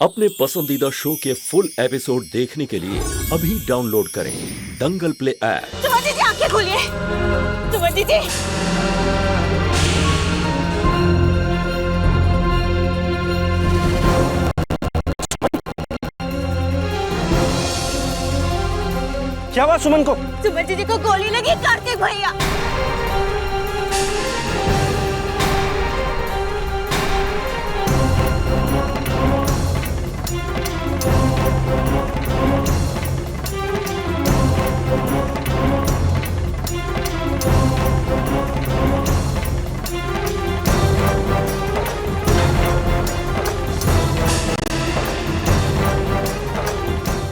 अपने पसंदीदा शो के फुल एपिसोड देखने के लिए अभी डाउनलोड करें दंगल प्ले ऐप। सुमन दीदी आंखें खोलिए। सुमन दीदी क्या हुआ सुमन को? सुमन दीदी को गोली लगी कार्तिक भैया।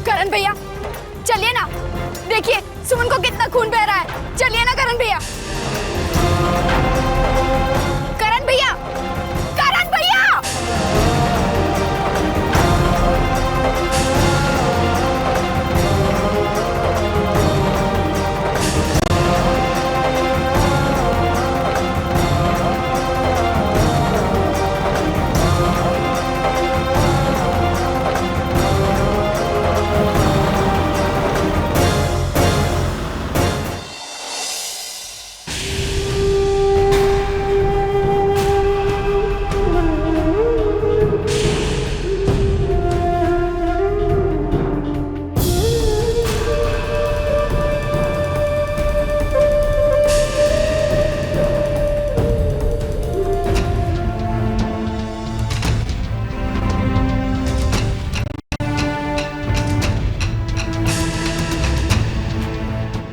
करण भैया चलिए ना, देखिए सुमन को कितना खून बह रहा है। चलिए ना करण भैया। करण भैया, करण भैया।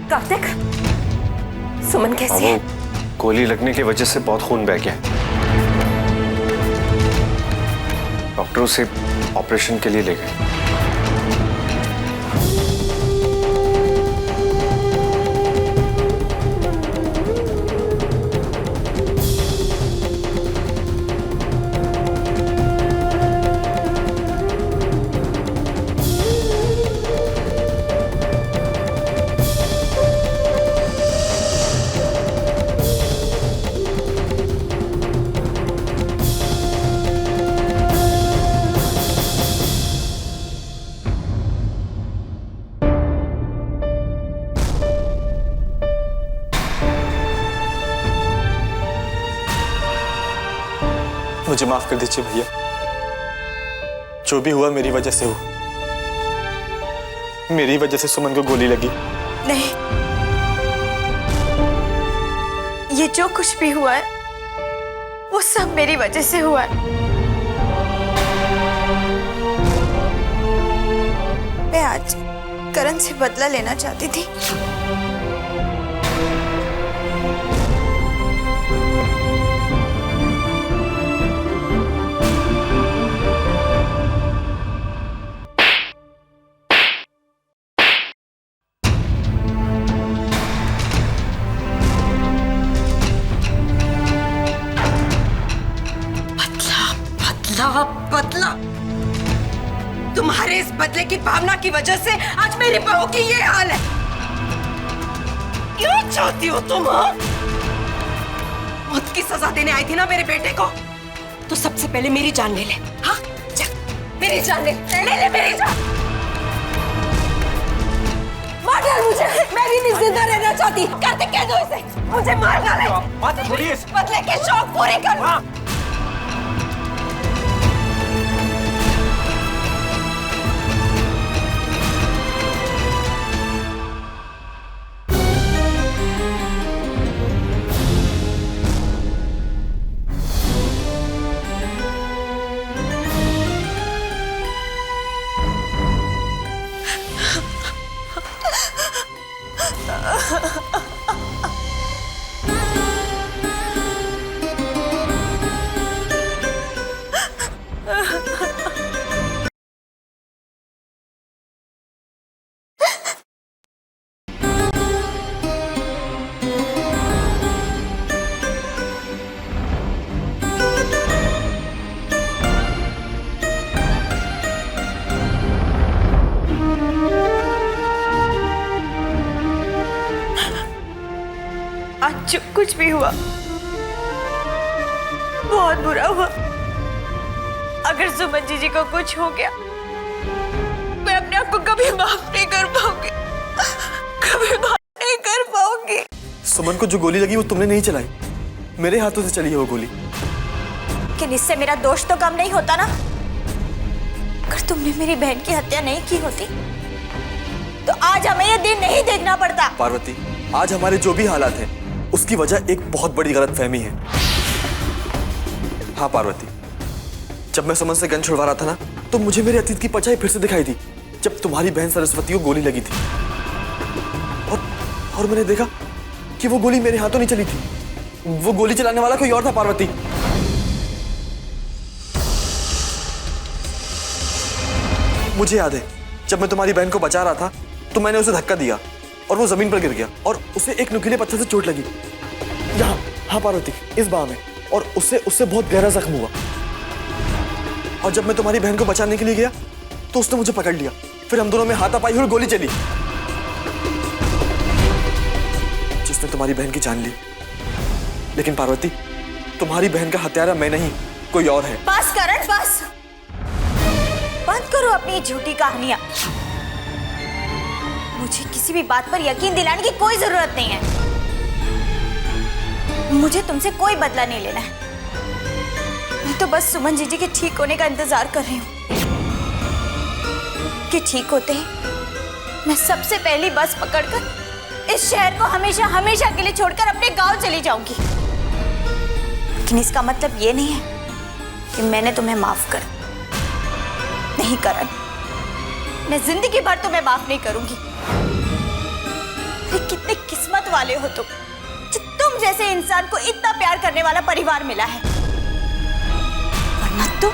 कार्तिक, सुमन कैसी है? गोली लगने की वजह से बहुत खून बह गया। डॉक्टर उसे ऑपरेशन के लिए ले गए। मुझे माफ कर दीजिए भैया, जो भी हुआ मेरी वजह से हुआ। मेरी वजह से सुमन को गोली लगी। नहीं, ये जो कुछ भी हुआ है वो सब मेरी वजह से हुआ है। मैं आज करण से बदला लेना चाहती थी। बदला, तुम्हारे इस बदले की भावना की वजह से आज मेरी बहू की ये हाल है। क्यों चाहती हो तुम? मौत की सजा देने आई थी ना मेरे बेटे को, तो सबसे पहले मेरी जान ले ले। हाँ, मेरी जान ले ले मेरी जान। मार डाल मुझे, मैं भी नहीं जिंदा रहना चाहती। करते कह दो इसे, मुझे मार डाले। बदले के शौक पूरे कर। आज जो कुछ भी हुआ बहुत बुरा हुआ। अगर सुमन जीजी को कुछ हो गया, मैं अपने आप को कभी माफ नहीं कर पाऊंगी, कभी माफ नहीं कर पाऊंगी। सुमन को जो गोली लगी वो तुमने नहीं चलाई, मेरे हाथों से चली है वो गोली। लेकिन इससे मेरा दोष तो कम नहीं होता ना। अगर तुमने मेरी बहन की हत्या नहीं की होती तो आज हमें ये दिन नहीं देखना पड़ता। पार्वती, आज हमारे जो भी हालात हैं उसकी वजह एक बहुत बड़ी गलतफहमी है। हाँ पार्वती, जब मैं सुमन से गन छुड़वा रहा था ना, तो मुझे मेरे अतीत की परछाई फिर से दिखाई दी, जब तुम्हारी बहन सरस्वती को गोली लगी थी। और मैंने देखा कि वो गोली मेरे हाथों नहीं चली थी, वो गोली चलाने वाला कोई और था पार्वती। मुझे याद है, जब मैं तुम्हारी बहन को बचा रहा था तो मैंने उसे धक्का दिया और वो जमीन पर गिर गया और उसे एक नुकीले पत्थर से चोट लगी यहाँ। हाँ पार्वती, इस बाह में, और उससे बहुत गहरा जख्म हुआ। और जब मैं तुम्हारी बहन को बचाने के लिए गया तो उसने मुझे पकड़ लिया, फिर हम दोनों में हाथापाई और गोली चली, जिसने तुम्हारी बहन की जान ली। लेकिन पार्वती, तुम्हारी बहन का हत्यारा मैं नहीं, कोई और है। बस करण, बस बंद करो अपनी झूठी कहानियां। मुझे किसी भी बात पर यकीन दिलाने की कोई जरूरत नहीं है। मुझे तुमसे कोई बदला नहीं लेना है। मैं तो बस सुमन जीजी के ठीक होने का इंतजार कर रही हूँ कि ठीक होते ही मैं सबसे पहली बस पकड़कर इस शहर को हमेशा हमेशा के लिए छोड़कर अपने गांव चली जाऊंगी। लेकिन इसका मतलब ये नहीं है कि मैंने तुम्हें माफ कर नहीं करण, मैं जिंदगी भर तुम्हें माफ नहीं करूंगी। कितने किस्मत वाले हो तुम, जो तुम जैसे इंसान को इतना प्यार करने वाला परिवार मिला है। वरना तुम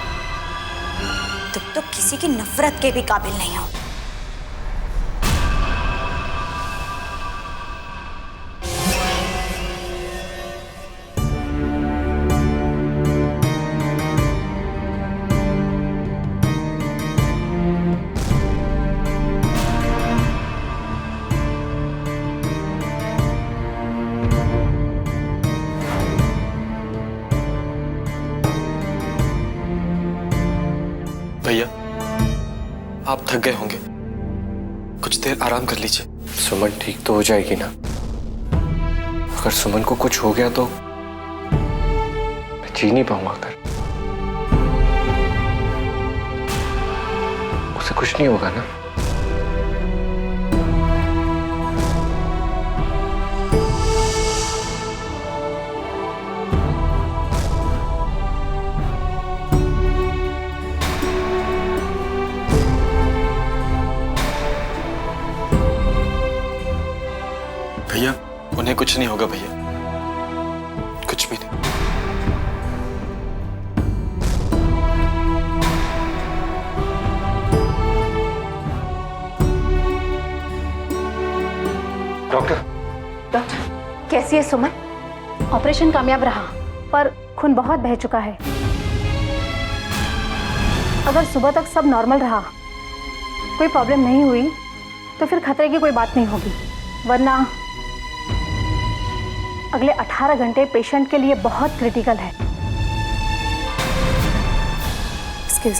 तो किसी की नफरत के भी काबिल नहीं हो। भैया, आप थक गए होंगे, कुछ देर आराम कर लीजिए। सुमन ठीक तो हो जाएगी ना? अगर सुमन को कुछ हो गया तो मैं जी नहीं पाऊंगा। अगर उसे कुछ नहीं होगा ना? भैया, उन्हें कुछ नहीं होगा भैया, कुछ भी नहीं। डॉक्टर, कैसी है सुमन? ऑपरेशन कामयाब रहा, पर खून बहुत बह चुका है। अगर सुबह तक सब नॉर्मल रहा, कोई प्रॉब्लम नहीं हुई, तो फिर खतरे की कोई बात नहीं होगी। वरना अगले 18 घंटे पेशेंट के लिए बहुत क्रिटिकल है। एक्सक्यूज